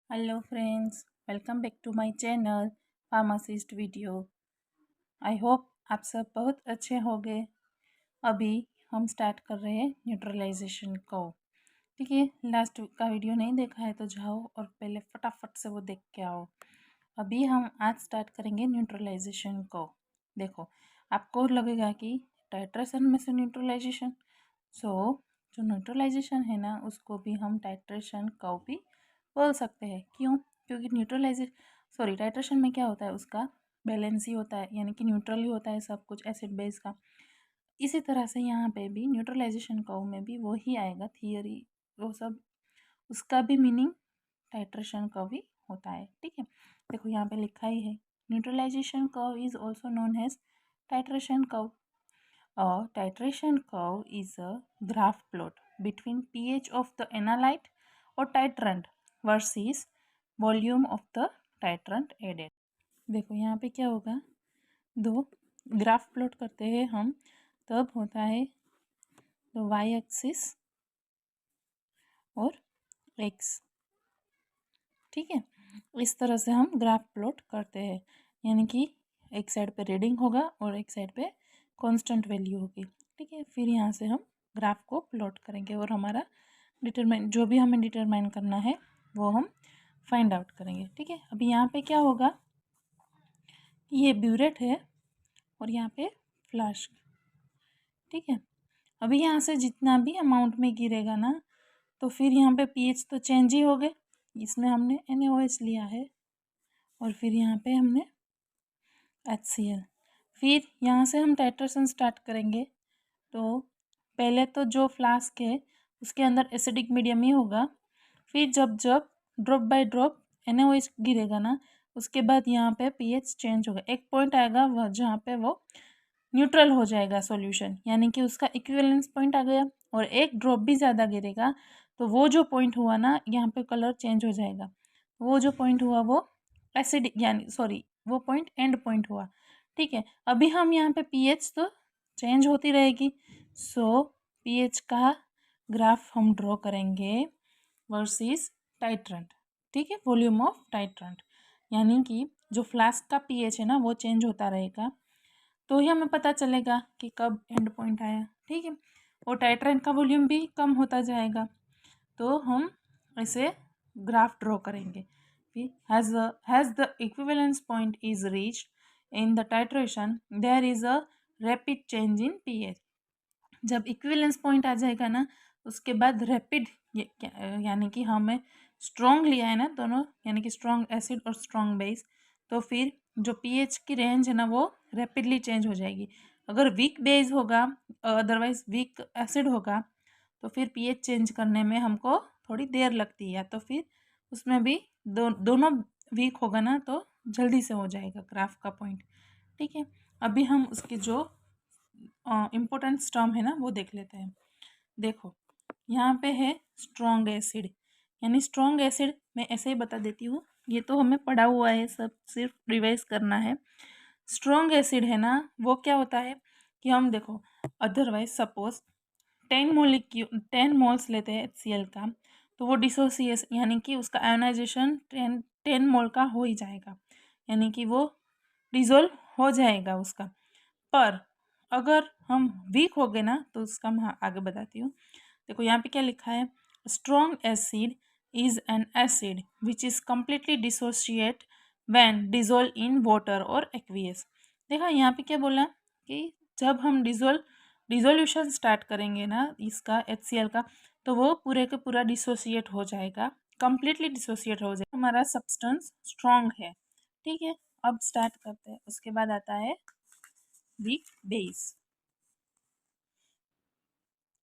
Hello friends, welcome back to my channel pharmacist video. I hope आप सब बहुत अच्छे होंगे। अभी हम स्टार्ट कर रहे हैं न्यूट्रलाइजेशन को। ठीक है, लास्ट का वीडियो नहीं देखा है तो जाओ और पहले फटाफट से वो देख के आओ। अभी हम आज स्टार्ट करेंगे न्यूट्रलाइजेशन को। देखो, आपको लगेगा कि टाइट्रेशन में से न्यूट्रलाइजेशन, सो जो न्यूट्रलाइजेशन है ना उसको भी हम टाइट्रेशन को भी बोल सकते हैं। क्यों? क्योंकि टाइट्रेशन में क्या होता है, उसका बैलेंस ही होता है, यानी कि न्यूट्रल ही होता है सब कुछ एसिड बेस का। इसी तरह से यहाँ पे भी न्यूट्रलाइजेशन कर्व में भी वो ही आएगा, थियरी वो सब, उसका भी मीनिंग टाइट्रेशन कर्व ही होता है। ठीक है, देखो यहाँ पे लिखा ही है, neutralization curve is also known as titration curve. A titration curve is a graph plot between pH of the analyte or titrant versus volume of the titrant added। देखो यहाँ पे क्या होगा, दो ग्राफ प्लॉट करते हैं हम, तब होता है तो वाई एक्सिस और एक्स। ठीक है, इस तरह से हम ग्राफ प्लॉट करते हैं, यानी कि एक साइड पे रीडिंग होगा और एक साइड पे कांस्टेंट वैल्यू होगी। ठीक है, फिर यहाँ से हम ग्राफ को प्लॉट करेंगे और हमारा डिटरमाइन, जो भी हमें डिटरमाइन करना है वो हम फाइंड आउट करेंगे। ठीक है, अभी यहाँ पे क्या होगा, ये ब्यूरेट है और यहाँ पे फ्लास्क। ठीक है, अभी यहाँ से जितना भी अमाउंट में गिरेगा ना, तो फिर यहाँ पे पीएच तो चेंज ही हो गए। इसमें हमने NaOH लिया है और फिर यहाँ पे हमने HCl। फिर यहाँ से हम टाइट्रेशन स्टार्ट करेंगे। तो पहले तो जो फ्लास्क है उसके अंदर एसिडिक मीडियम ही होगा, फिर जब जब ड्रॉप बाय ड्रॉप NaOH गिरेगा ना, उसके बाद यहाँ पे पीएच चेंज होगा। एक पॉइंट आएगा वह जहाँ पे वो न्यूट्रल हो जाएगा सॉल्यूशन, यानी कि उसका इक्विवेलेंस पॉइंट आ गया। और एक ड्रॉप भी ज़्यादा गिरेगा तो वो जो पॉइंट हुआ ना, यहाँ पे कलर चेंज हो जाएगा। वो जो पॉइंट हुआ वो एसिड, यानी सॉरी, वो पॉइंट एंड पॉइंट हुआ। ठीक है, अभी हम यहाँ पे पीएच तो चेंज होती रहेगी, सो पीएच का ग्राफ हम ड्रॉ करेंगे वर्सेस टाइट्रेंट। ठीक है, वॉल्यूम ऑफ टाइट्रेंट, यानी कि जो फ्लास्क का पीएच है ना वो चेंज होता रहेगा, तो ही हमें पता चलेगा कि कब एंड पॉइंट आया। ठीक है, और टाइट्रेंट का वॉल्यूम भी कम होता जाएगा, तो हम ऐसे ग्राफ ड्रॉ करेंगे। फिर as the equivalence point is reached in the titration there is a rapid change in pH. जब इक्विवेलेंस पॉइंट आ जाएगा ना, उसके बाद रैपिड, यानी कि हमें स्ट्रॉन्ग लिया है ना दोनों, यानी कि स्ट्रॉन्ग एसिड और स्ट्रॉन्ग बेस, तो फिर जो पीएच की रेंज है ना वो रैपिडली चेंज हो जाएगी। अगर वीक बेस होगा, अदरवाइज वीक एसिड होगा, तो फिर पीएच चेंज करने में हमको थोड़ी देर लगती है, या तो फिर उसमें भी दोनों वीक होगा ना तो जल्दी से हो जाएगा ग्राफ का पॉइंट। ठीक है, अभी हम उसके जो इम्पोर्टेंट टर्म है ना वो देख लेते हैं। देखो यहाँ पे है स्ट्रॉन्ग एसिड, यानी स्ट्रॉन्ग एसिड मैं ऐसे ही बता देती हूँ, ये तो हमें पढ़ा हुआ है, सब सिर्फ रिवाइज करना है। स्ट्रॉन्ग एसिड है ना वो क्या होता है कि हम देखो, अदरवाइज सपोज 10 मोल्स लेते हैं HCl का, तो वो डिसोसिएशन, यानी कि उसका आयोनाइजेशन 10 मोल का हो ही जाएगा, यानी कि वो डिजोल्व हो जाएगा उसका। पर अगर हम वीक हो गए ना तो उसका मैं आगे बताती हूँ। देखो यहाँ पे क्या लिखा है, strong acid is an acid which is completely dissociate when dissolve in water और एक्वियस। देखा यहाँ पे क्या बोला कि जब हम डिजोल्यूशन स्टार्ट करेंगे ना इसका HCl का, तो वो पूरे के पूरा डिसोशिएट हो जाएगा, कम्प्लीटली डिसोशिएट हो जाएगा, हमारा सब्सटेंस स्ट्रॉन्ग है। ठीक है, अब स्टार्ट करते हैं। उसके बाद आता है weak base,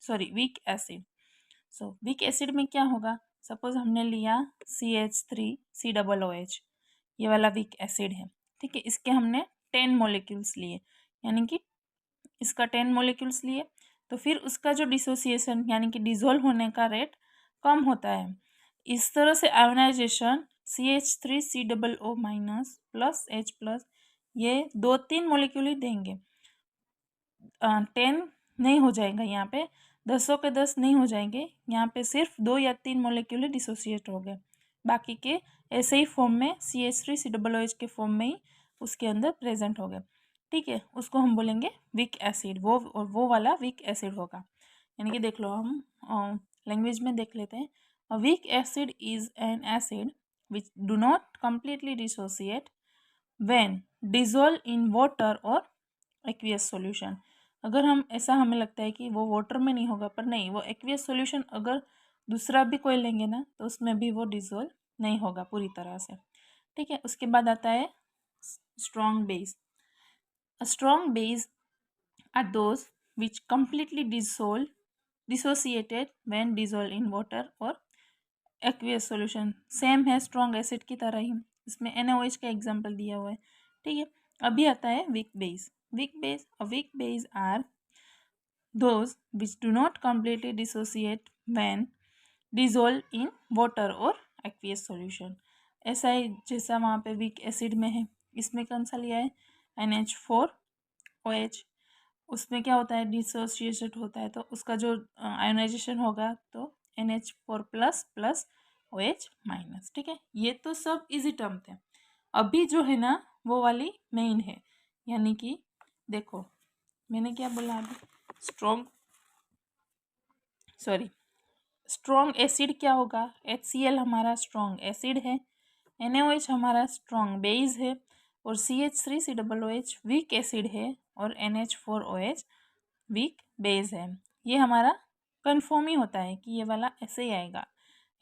sorry weak acid. So weak acid में क्या होगा, सपोज हमने लिया CH3COOH, ये वाला वीक एसिड है। ठीक है, इसके हमने 10 मॉलिक्यूल्स लिए, यानी कि इसका 10 मॉलिक्यूल्स लिए, तो फिर उसका जो डिसोसिएशन यानी कि डिजोल्व होने का रेट कम होता है। इस तरह से ionisation CH3COO- plus H plus, ये 2-3 मॉलिक्यूल ही देंगे, 10 नहीं हो जाएगा, यहाँ पे 10 के 10 नहीं हो जाएंगे, यहाँ पे सिर्फ 2 या 3 मॉलिक्यूल डिसोसिएट हो गए, बाकी के ऐसे ही फॉर्म में CH3COOH के फॉर्म में ही उसके अंदर प्रेजेंट हो गए, ठीक है। उसको हम बोलेंगे वीक एसिड, वो वाला वीक एसिड होगा। यानी कि देख लो, हम लैंग्वेज में देख लेते हैं। A weak acid is an acid which do not completely dissociate when dissolve in water और एक्वियस सॉल्यूशन। अगर हम ऐसा हमें लगता है कि वो वाटर में नहीं होगा, पर नहीं, वो एक्वियस सॉल्यूशन अगर दूसरा भी कोई लेंगे ना तो उसमें भी वो डिजोल्व नहीं होगा पूरी तरह से, ठीक है। उसके बाद आता है strong base. A strong base are those which completely dissociated when dissolved in water और एक्वियस सॉल्यूशन। सेम है स्ट्रॉन्ग एसिड की तरह ही, इसमें NaOH का एग्जाम्पल दिया हुआ है, ठीक है। अभी आता है weak base. Weak base are those which do not completely dissociate when dissolved in water or aqueous solution। ऐसा ही जैसा वहाँ पे वीक एसिड में है, इसमें कौन सा लिया है, NH4OH। उसमें क्या होता है, डिसोसिएशन होता है, तो उसका जो आयोनाइजेशन होगा तो NH4 plus plus OH minus, ठीक है। ये तो सब इजी टर्म थे। अभी जो है ना वो वाली मेन है, यानी कि देखो मैंने क्या बोला अभी, स्ट्रॉन्ग एसिड क्या होगा, HCl हमारा स्ट्रॉन्ग एसिड है, NaOH हमारा स्ट्रॉन्ग बेस है, और CH3COOH वीक एसिड है, और NH4OH वीक बेस है। ये हमारा कन्फर्म ही होता है कि ये वाला ऐसे ही आएगा।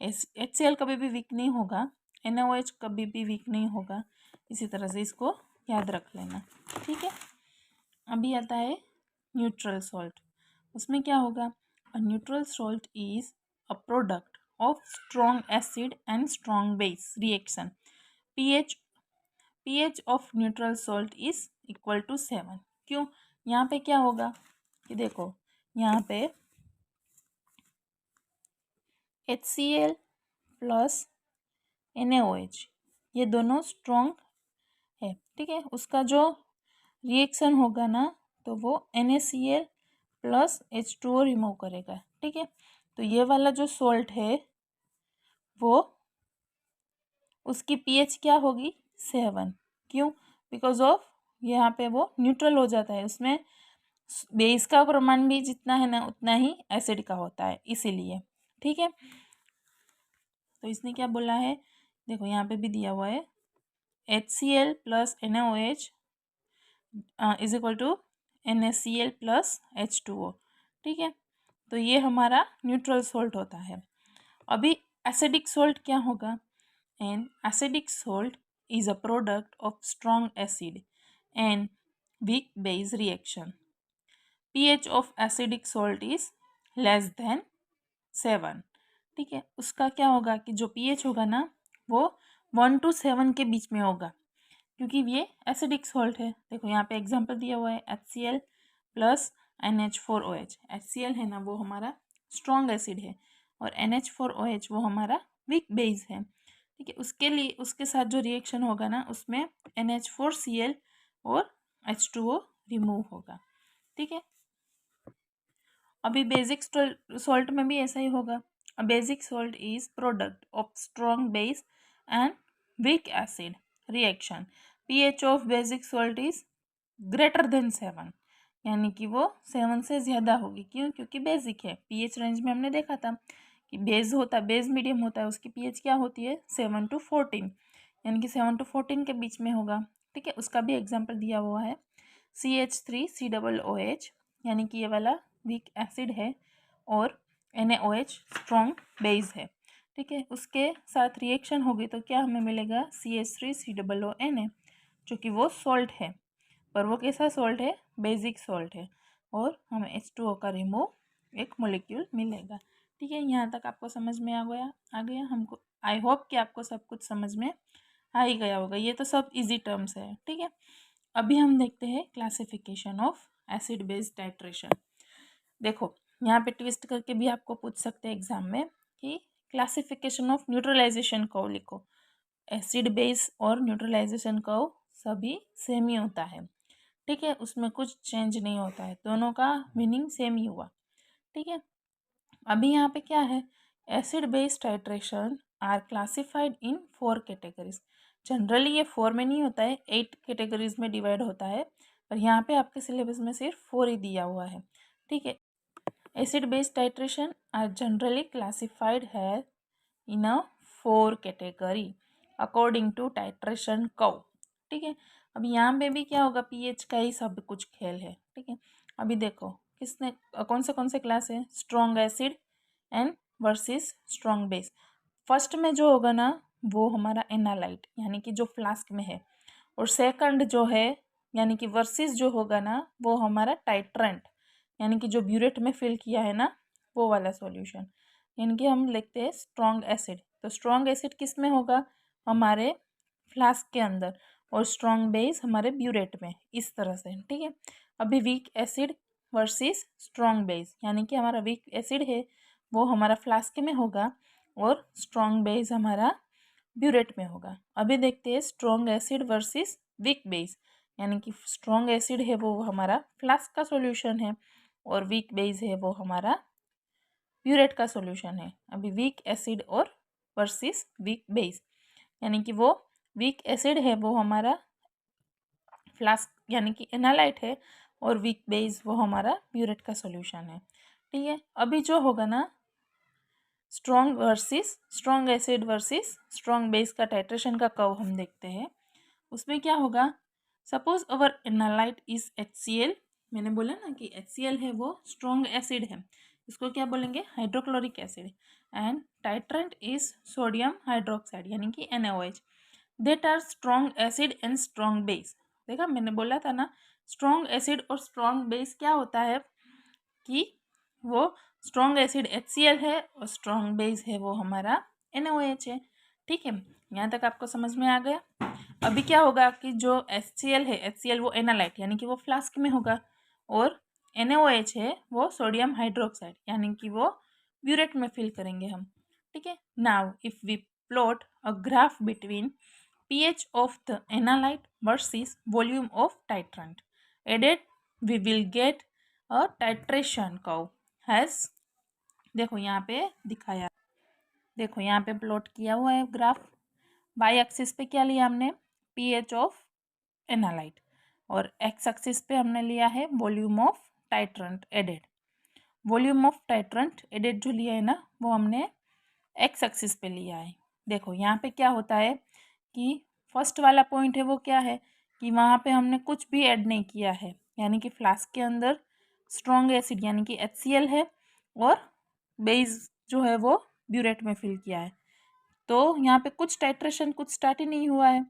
HCl कभी भी वीक नहीं होगा, NaOH कभी भी वीक नहीं होगा। इसी तरह से इसको याद रख लेना, ठीक है। अभी आता है न्यूट्रल सॉल्ट। उसमें क्या होगा, a neutral salt is a product of strong acid and strong base reaction. PH of neutral salt is equal to 7। क्यों, यहाँ पे क्या होगा कि देखो, यहाँ पे HCl प्लस NaOH ये दोनों स्ट्रॉन्ग है, ठीक है। उसका जो रिएक्शन होगा ना तो वो NaCl प्लस H2O रिमूव करेगा, ठीक है। तो ये वाला जो सॉल्ट है वो उसकी pH क्या होगी, 7। क्यों, बिकॉज ऑफ यहाँ पे वो न्यूट्रल हो जाता है, उसमें बेस का प्रमाण भी जितना है ना उतना ही एसिड का होता है, इसीलिए, ठीक है। तो इसने क्या बोला है, देखो यहाँ पे भी दिया हुआ है, HCl plus NaOH is equal to NaCl plus H2O, ठीक है। तो ये हमारा न्यूट्रल सॉल्ट होता है। अभी एसिडिक सॉल्ट क्या होगा, and acidic salt is a product of strong acid and weak base reaction. pH of acidic salt is less than 7, ठीक है। उसका क्या होगा कि जो pH होगा ना वो 1 to 7 के बीच में होगा, क्योंकि ये एसिडिक सॉल्ट है। देखो यहाँ पे एग्जांपल दिया हुआ है, HCl प्लस NH4OH। HCl है ना वो हमारा स्ट्रॉन्ग एसिड है, और NH4OH वो हमारा वीक बेस है, ठीक है। उसके लिए उसके साथ जो रिएक्शन होगा ना उसमें NH4Cl और H2O रिमूव होगा, ठीक है। अभी बेसिक सॉल्ट में भी ऐसा ही होगा। A basic salt is product of strong base and weak acid reaction. pH of basic salt is greater than 7, यानी कि वो 7 से ज़्यादा होगी। क्यों, क्योंकि बेसिक है। pH रेंज में हमने देखा था कि बेस मीडियम होता है, उसकी pH क्या होती है, 7 to 14, यानी कि 7 to 14 के बीच में होगा, ठीक है। उसका भी एग्जाम्पल दिया हुआ है, CH3COOH, यानी कि ये वाला वीक एसिड है, और NaOH स्ट्रॉन्ग बेस है, ठीक है। उसके साथ रिएक्शन होगी तो क्या हमें मिलेगा, CH3COONA, जो कि वो सॉल्ट है, पर वो कैसा सॉल्ट है, बेसिक सॉल्ट है, और हमें H2O का रिमूव एक मोलिक्यूल मिलेगा, ठीक है। यहाँ तक आपको समझ में आ गया हमको। आई होप कि आपको सब कुछ समझ में आ ही गया होगा। ये तो सब इजी टर्म्स है, ठीक है। अभी हम देखते हैं classification of acid base titration. देखो यहाँ पे ट्विस्ट करके भी आपको पूछ सकते हैं एग्जाम में कि क्लासिफिकेशन ऑफ न्यूट्रलाइजेशन कर्व लिखो। एसिड बेस और न्यूट्रलाइजेशन कर्व सभी सेम ही होता है, ठीक है। उसमें कुछ चेंज नहीं होता है, दोनों का मीनिंग सेम ही हुआ, ठीक है। अभी यहाँ पे क्या है, acid base titration are classified in 4 categories. Generally ये 4 में नहीं होता है, 8 कैटेगरीज में डिवाइड होता है, पर यहाँ पे आपके सिलेबस में सिर्फ 4 ही दिया हुआ है। ठीक है। Acid base titration are generally classified है in a 4 category according to titration curve. ठीक है। अब यहाँ पे भी क्या होगा, पीएच का ही सब कुछ खेल है। ठीक है। अभी देखो किसने कौन से क्लास है, strong acid and versus strong base. First में जो होगा ना वो हमारा एनालाइट यानी कि जो फ्लास्क में है, और सेकंड जो है यानी कि वर्सेस जो होगा ना वो हमारा टाइट्रेंट यानी कि जो ब्यूरेट में फिल किया है ना वो वाला सॉल्यूशन। यानी कि हम लिखते हैं स्ट्रॉन्ग एसिड, तो स्ट्रॉन्ग एसिड किस में होगा, हमारे फ्लास्क के अंदर, और स्ट्रॉन्ग बेस हमारे ब्यूरेट में, इस तरह से। ठीक है। अभी weak acid versus strong base, यानी कि हमारा वीक एसिड है वो हमारा फ्लास्क में होगा और स्ट्रॉन्ग बेस हमारा ब्यूरेट में होगा। अभी देखते हैं strong acid versus weak base, यानी कि स्ट्रॉन्ग एसिड है वो हमारा फ्लास्क का सॉल्यूशन है और वीक बेस है वो हमारा ब्यूरेट का सॉल्यूशन है। अभी वीक एसिड और वर्सेस वीक बेस, यानी कि वो वीक एसिड है वो हमारा फ्लास्क यानी कि एनालाइट है और वीक बेस वो हमारा ब्यूरेट का सॉल्यूशन है। ठीक है। अभी जो होगा ना strong versus strong acid versus strong base का टाइट्रेशन का कर्व हम देखते हैं। उसमें क्या होगा, suppose our analyte is HCl। मैंने बोला ना कि HCl है वो स्ट्रॉन्ग एसिड है, इसको क्या बोलेंगे, hydrochloric acid. And titrant is sodium hydroxide यानी कि NaOH। That are strong acid and strong base. देखा मैंने बोला था ना, स्ट्रॉन्ग एसिड और स्ट्रॉन्ग बेस क्या होता है कि वो स्ट्रॉन्ग एसिड HCl है और स्ट्रॉन्ग बेस है वो हमारा NaOH है। ठीक है। यहाँ तक आपको समझ में आ गया। अभी क्या होगा कि जो HCl है, HCl वो एनालाइट यानी कि वो फ्लास्क में होगा, और NaOH है वो सोडियम हाइड्रोक्साइड यानी कि वो ब्यूरेट में फिल करेंगे हम। ठीक है। Now if we plot a graph between pH of the analyte versus volume of titrant added, we will get a titration curve has, देखो यहाँ पे दिखाया, देखो यहाँ पे प्लॉट किया हुआ है ग्राफ। वाई एक्सिस पे क्या लिया हमने, pH ऑफ एनालाइट, और एक्स एक्सिस पे हमने लिया है volume of titrant added. Volume of titrant added जो लिया है ना वो हमने एक्स एक्सिस पे लिया है। देखो यहाँ पे क्या होता है कि फर्स्ट वाला पॉइंट है वो क्या है कि वहाँ पे हमने कुछ भी ऐड नहीं किया है, यानी कि फ्लास्क के अंदर स्ट्रॉन्ग एसिड यानी कि HCl है और बेस जो है वो ब्यूरेट में फिल किया है, तो यहाँ पे कुछ टाइट्रेशन कुछ स्टार्ट ही नहीं हुआ है।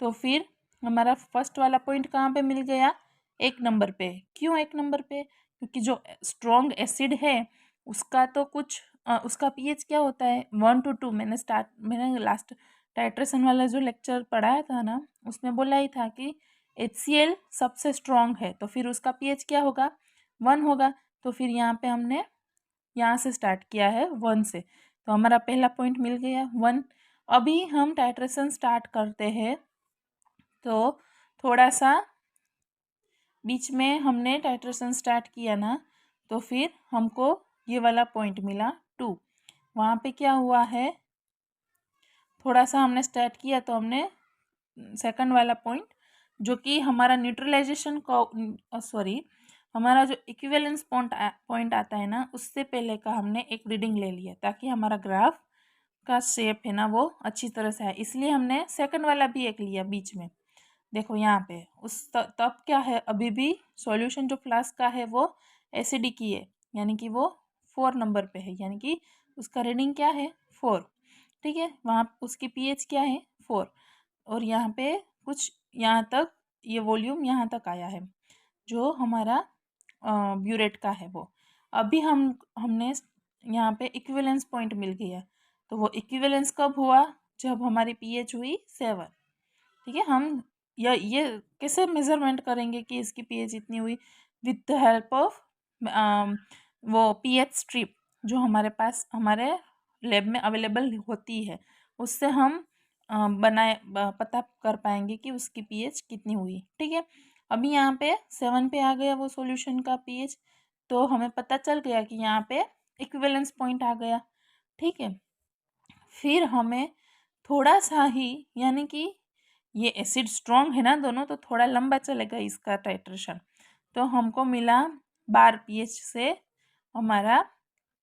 तो फिर हमारा फर्स्ट वाला पॉइंट कहाँ पे मिल गया, 1 नंबर पे। क्यों 1 नंबर पे, क्योंकि जो स्ट्रॉन्ग एसिड है उसका तो कुछ उसका पीएच क्या होता है 1 to 2। मैंने लास्ट टाइट्रेशन वाला जो लेक्चर पढ़ाया था ना उसमें बोला ही था कि HCl सबसे स्ट्रॉन्ग है, तो फिर उसका पीएच क्या होगा, 1 होगा। तो फिर यहाँ पे हमने यहाँ से स्टार्ट किया है 1 से, तो हमारा पहला पॉइंट मिल गया 1। अभी हम टाइट्रेशन स्टार्ट करते हैं, तो थोड़ा सा बीच में हमने टाइट्रेशन स्टार्ट किया ना, तो फिर हमको ये वाला पॉइंट मिला 2। वहाँ पे क्या हुआ है, थोड़ा सा हमने स्टार्ट किया तो हमने सेकंड वाला पॉइंट जो कि हमारा न्यूट्रलाइजेशन का सॉरी हमारा जो इक्विवेलेंस पॉइंट आता है ना उससे पहले का हमने एक रीडिंग ले लिया, ताकि हमारा ग्राफ का शेप है ना वो अच्छी तरह से है, इसलिए हमने सेकंड वाला भी एक लिया बीच में। देखो यहाँ पे तब क्या है, अभी भी सॉल्यूशन जो फ्लास्क का है वो एसिडिक ही है, यानी कि वो 4 नंबर पे है, यानी कि उसका रीडिंग क्या है 4। ठीक है। वहाँ उसकी पीएच क्या है 4, और यहाँ पे कुछ यहाँ तक ये वॉल्यूम यहाँ तक आया है जो हमारा ब्यूरेट का है वो। अभी हमने यहाँ पे इक्विवेलेंस पॉइंट मिल गया, तो वो इक्विवेलेंस कब हुआ, जब हमारी पीएच हुई 7। ठीक है। हम ये कैसे मेजरमेंट करेंगे कि इसकी पीएच इतनी हुई, विद द हेल्प ऑफ वो पीएच स्ट्रिप जो हमारे पास हमारे लैब में अवेलेबल होती है, उससे हम पता कर पाएंगे कि उसकी पीएच कितनी हुई। ठीक है। अभी यहाँ पे 7 पे आ गया वो सॉल्यूशन का पीएच, तो हमें पता चल गया कि यहाँ पे इक्विवेलेंस पॉइंट आ गया। ठीक है। फिर हमें थोड़ा सा ही, यानी कि ये एसिड स्ट्रॉन्ग है ना दोनों, तो थोड़ा लंबा चलेगा इसका टाइट्रेशन। तो हमको मिला 12 pH से हमारा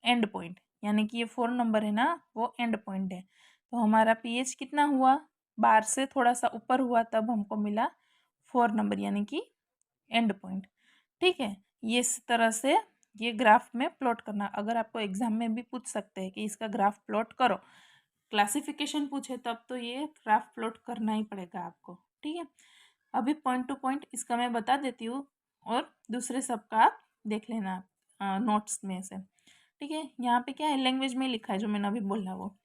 एंड पॉइंट, यानी कि ये 4 नंबर है ना वो एंड पॉइंट है। तो हमारा pH कितना हुआ, 12 से थोड़ा सा ऊपर हुआ, तब हमको मिला 4 नंबर, यानी कि एंड पॉइंट। ठीक है, ये इस तरह से ये ग्राफ में प्लॉट करना। अगर आपको एग्जाम में भी पूछ सकते हैं कि इसका ग्राफ प्लॉट करो, क्लासिफिकेशन पूछे तब तो ये ग्राफ प्लॉट करना ही पड़ेगा आपको। ठीक है, अभी पॉइंट टू पॉइंट इसका मैं बता देती हूँ और दूसरे सबका आप देख लेना नोट्स में से। ठीक है, यहाँ पे क्या है, लैंग्वेज में लिखा है जो मैंने अभी बोला वो।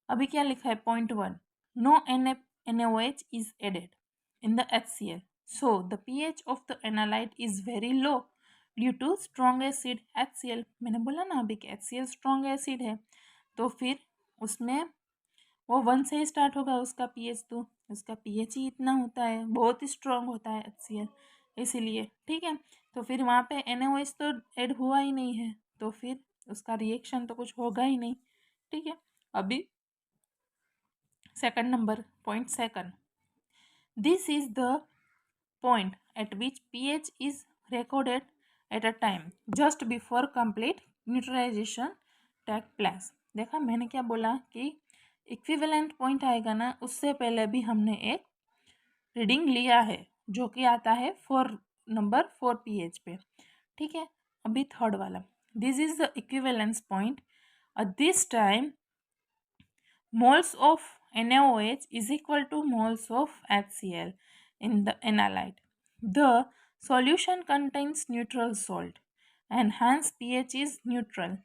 अभी क्या लिखा है, point 1, no NaOH is added in the HCl, so the pH of the analyte is very low due to strong acid HCl। मैंने बोला ना अभी कि HCl स्ट्रॉन्ग एसिड है, तो फिर उसमें वो 1 से ही स्टार्ट होगा उसका pH, तो उसका pH ही इतना होता है, बहुत ही स्ट्रॉन्ग होता है HCl, इसीलिए। ठीक है, तो फिर वहाँ पे NaOH तो ऐड हुआ ही नहीं है, तो फिर उसका रिएक्शन तो कुछ होगा ही नहीं। ठीक है, अभी second number, point second, this is the point at which pH is recorded at a time just before complete neutralization take place। देखा मैंने क्या बोला कि इक्विवेलेंट पॉइंट आएगा ना, उससे पहले भी हमने एक रीडिंग लिया है जो कि आता है 4 pH पे। ठीक है, अभी थर्ड वाला, this is the equivalence point at this time moles of NaOH is equal to moles of HCl in the analyte. The solution contains neutral salt and hence pH is neutral.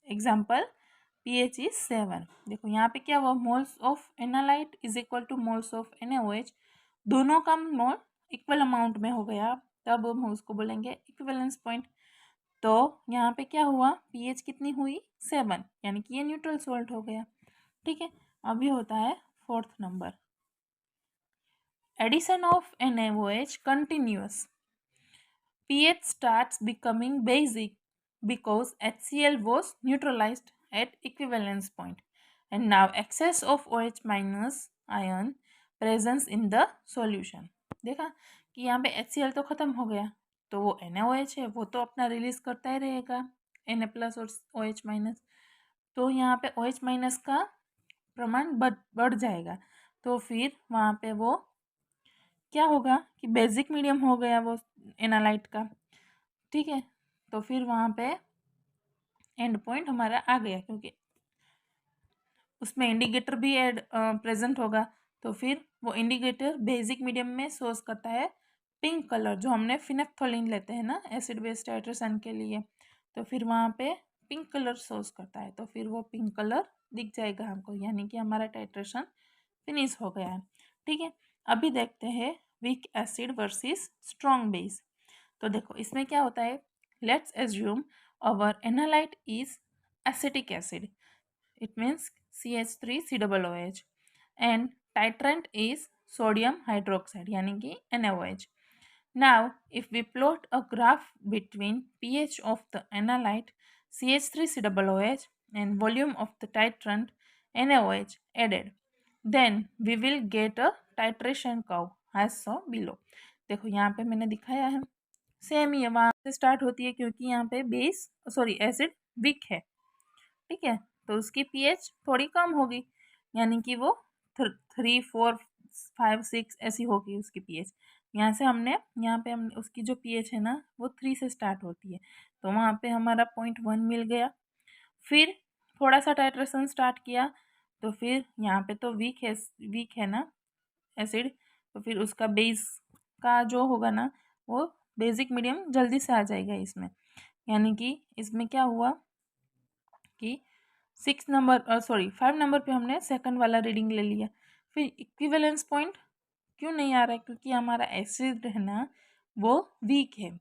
Example, pH is 7। देखो यहाँ पे क्या हुआ, moles of analyte is equal to moles of NaOH, दोनों का मोल equal amount में हो गया, तब हम उसको बोलेंगे इक्विवेलेंस पॉइंट। तो यहाँ पे क्या हुआ, pH कितनी हुई, 7, यानी कि ये न्यूट्रल सॉल्ट हो गया। ठीक है, अभी होता है fourth number, addition of NaOH continuous, pH starts becoming basic because HCl was neutralized at equivalence point and now excess of OH minus ion presence in the solution। देखा कि यहाँ पे HCl तो ख़त्म हो गया, तो वो NaOH है वो तो अपना रिलीज करता ही रहेगा Na प्लस और OH माइनस, तो यहाँ पे OH माइनस का प्रमाण बढ़ जाएगा, तो फिर वहाँ पे वो क्या होगा कि बेसिक मीडियम हो गया वो एनालाइट का। ठीक है, तो फिर वहाँ पे एंड पॉइंट हमारा आ गया, क्योंकि उसमें इंडिकेटर भी प्रेजेंट होगा, तो फिर वो इंडिकेटर बेसिक मीडियम में सोर्स करता है पिंक कलर, जो हमने फिनेप्थोलिन लेते हैं ना एसिड बेस टाइट्रेशन के लिए, तो फिर वहाँ पे पिंक कलर सोर्स करता है, तो फिर वो पिंक कलर दिख जाएगा हमको, यानी कि हमारा टाइट्रेशन फिनिश हो गया है। ठीक है, अभी देखते हैं weak acid versus strong base. तो देखो इसमें क्या होता है, let's assume our analyte is acetic acid, it means CH3COOH and titrant is sodium hydroxide यानी कि NaOH। Now if we plot a graph between pH of the analyte CH3COOH and volume of the titrant NaOH added, then we will get a titration curve as shown below। देखो यहाँ पे मैंने दिखाया है, same ही है, वहाँ से start होती है क्योंकि यहाँ पे बेस एसिड वीक है। ठीक है, तो उसकी pH थोड़ी कम होगी, यानी कि वो 3, 4, 5, 6 ऐसी होगी उसकी pH। यहाँ से यहाँ पे हमने उसकी जो pH है ना वो 3 से स्टार्ट होती है, तो वहाँ पे हमारा 0.1 मिल गया। फिर थोड़ा सा टाइट्रेशन स्टार्ट किया, तो फिर यहाँ पे तो वीक है ना एसिड, तो फिर उसका बेस का जो होगा ना वो बेसिक मीडियम जल्दी से आ जाएगा इसमें, यानी कि इसमें क्या हुआ कि 5 नंबर पे हमने सेकंड वाला रीडिंग ले लिया। फिर इक्विवेलेंस पॉइंट क्यों नहीं आ रहा है, क्योंकि हमारा एसिड है ना वो वीक है,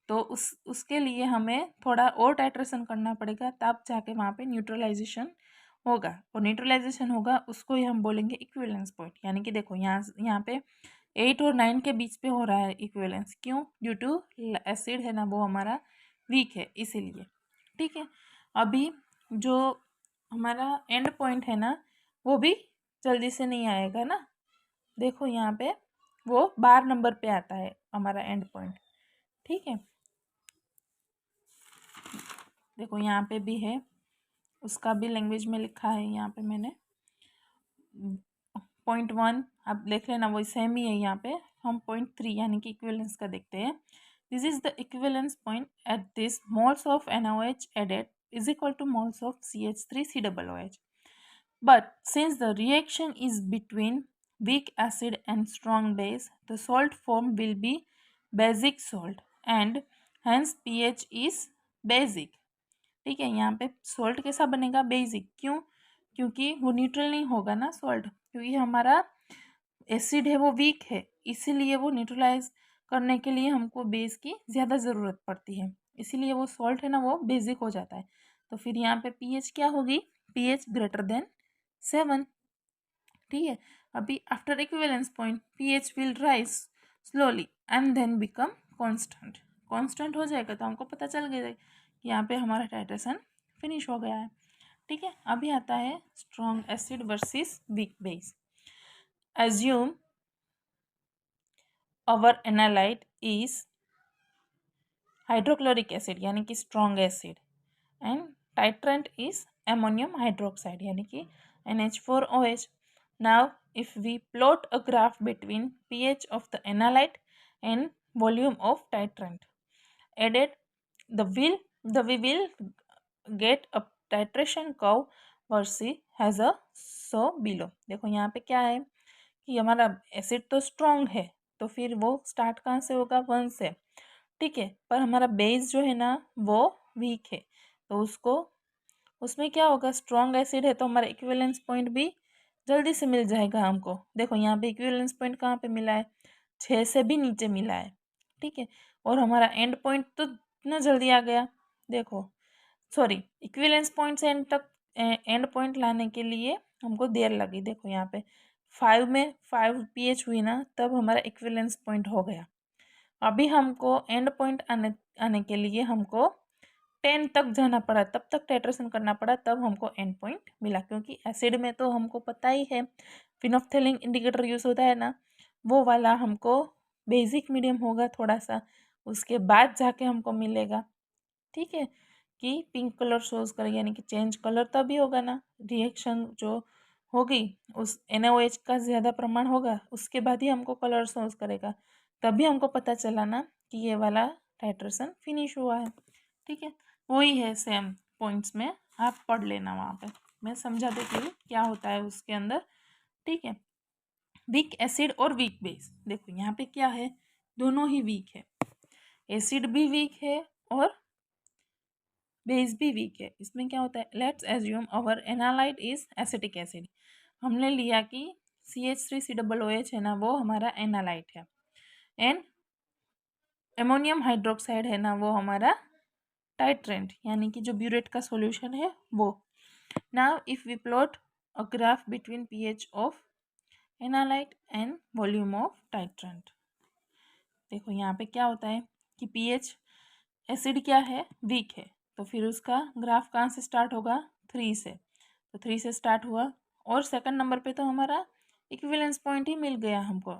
तो उसके लिए हमें थोड़ा और टाइट्रेशन करना पड़ेगा, तब जाके वहाँ पे न्यूट्रलाइजेशन होगा, और न्यूट्रलाइजेशन होगा उसको ही हम बोलेंगे इक्विवेलेंस पॉइंट। यानी कि देखो यहाँ पे 8 और 9 के बीच पे हो रहा है इक्विवेलेंस, क्यों, ड्यू टू एसिड है ना वो हमारा वीक है इसीलिए। ठीक है, अभी जो हमारा एंड पॉइंट है ना वो भी जल्दी से नहीं आएगा ना। देखो यहाँ पे वो बार नंबर पे आता है हमारा एंड पॉइंट, ठीक है। देखो यहाँ पे भी है, उसका भी लैंग्वेज में लिखा है यहाँ पे मैंने। पॉइंट 1 आप देख लेना, वो सेम ही है। यहाँ पे हम पॉइंट 3 यानी कि इक्विवेलेंस का देखते हैं। This is the equivalence point at this moles of NaOH added is equal to moles of CH3COOH. But since the reaction is between weak acid and strong base, the salt form will be basic salt and hence pH is basic. ठीक है, यहाँ पे salt कैसा बनेगा? Basic. क्यों? क्योंकि वो neutral नहीं होगा ना सॉल्ट, क्योंकि हमारा एसिड है वो वीक है, इसीलिए वो न्यूट्रलाइज करने के लिए हमको बेस की ज़्यादा ज़रूरत पड़ती है, इसीलिए वो सॉल्ट है ना वो बेसिक हो जाता है। तो फिर यहाँ पे पीएच क्या होगी? PH greater than 7। ठीक है, अभी after equivalence point pH will rise slowly and then become constant. Constant हो जाएगा तो हमको पता चल गया कि यहाँ पे हमारा टाइट्रेशन फिनिश हो गया है। ठीक है, अभी आता है strong acid versus weak base. Assume our analyte is hydrochloric acid यानी कि strong acid and titrant is ammonium hydroxide यानी कि NH4OH. Now if we plot a graph between pH of the analyte and volume of titrant added, we will get a titration curve versus has a so below. देखो यहाँ पे क्या है कि हमारा acid तो स्ट्रॉन्ग है, तो फिर वो स्टार्ट कहाँ से होगा? 1 से। ठीक है, पर हमारा बेस जो है ना वो वीक है, तो उसमें क्या होगा? स्ट्रॉन्ग एसिड है तो हमारा इक्विवेलेंस पॉइंट भी जल्दी से मिल जाएगा हमको। देखो यहाँ पे इक्विवेलेंस पॉइंट कहाँ पे मिला है? 6 से भी नीचे मिला है। ठीक है, और हमारा एंड पॉइंट तो इतना जल्दी आ गया। देखो सॉरी, इक्विवेलेंस पॉइंट से एंड तक एंड पॉइंट लाने के लिए हमको देर लगी। देखो यहाँ पे 5 में 5 pH हुई ना, तब हमारा इक्विवेलेंस पॉइंट हो गया। अभी हमको एंड पॉइंट आने के लिए हमको 10 तक जाना पड़ा, तब तक टाइट्रेशन करना पड़ा, तब हमको एंड पॉइंट मिला। क्योंकि एसिड में तो हमको पता ही है फिनोल्फथालीन इंडिकेटर यूज़ होता है ना, वो वाला हमको बेसिक मीडियम होगा थोड़ा सा, उसके बाद जाके हमको मिलेगा। ठीक है, कि पिंक कलर शोज करेगा यानी कि चेंज कलर तभी होगा ना, रिएक्शन जो होगी उस NaOH का ज़्यादा प्रमाण होगा, उसके बाद ही हमको कलर शोज करेगा, तभी हमको पता चला ना कि ये वाला टाइट्रेशन फिनिश हुआ है। ठीक है, वही है सेम पॉइंट्स में, आप पढ़ लेना वहाँ पे, मैं समझा देती हूँ क्या होता है उसके अंदर। ठीक है, वीक एसिड और वीक बेस। देखो यहाँ पे क्या है, दोनों ही वीक है, एसिड भी वीक है और बेस भी वीक है। इसमें क्या होता है? Let's assume our analyte is acetic acid. हमने लिया कि CH3COOH है ना वो हमारा एनालाइट है, एंड अमोनियम हाइड्रोक्साइड है ना वो हमारा टाइट्रेंट यानी कि जो ब्यूरेट का सॉल्यूशन है वो। Now if we plot a graph between pH of analyte and volume of titrant. देखो यहाँ पे क्या होता है कि pH एसिड क्या है? वीक है, तो फिर उसका ग्राफ कहाँ से स्टार्ट होगा? 3 से। तो 3 से स्टार्ट हुआ और सेकंड नंबर पे तो हमारा इक्विवेलेंस पॉइंट ही मिल गया हमको।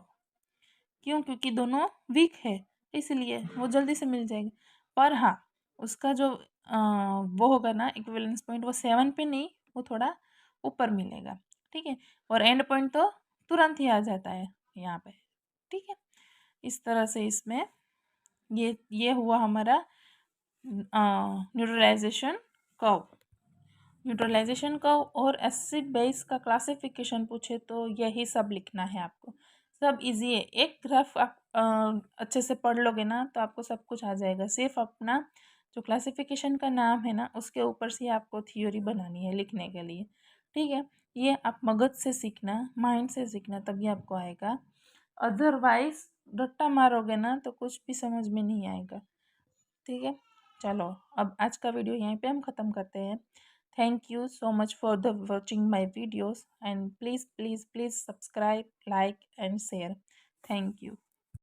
क्यों? क्योंकि दोनों वीक है, इसलिए वो जल्दी से मिल जाएगी। पर हाँ, उसका जो वो होगा ना इक्विवेलेंस पॉइंट, वो 7 पे नहीं, वो थोड़ा ऊपर मिलेगा। ठीक है, और एंड पॉइंट तो तुरंत ही आ जाता है यहाँ पे। ठीक है, इस तरह से इसमें ये हुआ हमारा न्यूट्रलाइजेशन कर्व। न्यूट्रलाइजेशन कर्व और एसिड बेस का क्लासिफिकेशन पूछे तो यही सब लिखना है आपको। सब इजी है, एक ग्राफ आप अच्छे से पढ़ लोगे ना तो आपको सब कुछ आ जाएगा। सिर्फ अपना जो क्लासिफिकेशन का नाम है ना उसके ऊपर से आपको थ्योरी बनानी है लिखने के लिए। ठीक है, ये आप मगज से सीखना, माइंड से सीखना, तभी आपको आएगा। अदरवाइज रट्टा मारोगे ना तो कुछ भी समझ में नहीं आएगा। ठीक है, चलो अब आज का वीडियो यहीं पे हम ख़त्म करते हैं। Thank you so much for the watching my videos and please please please subscribe, like and share. Thank you.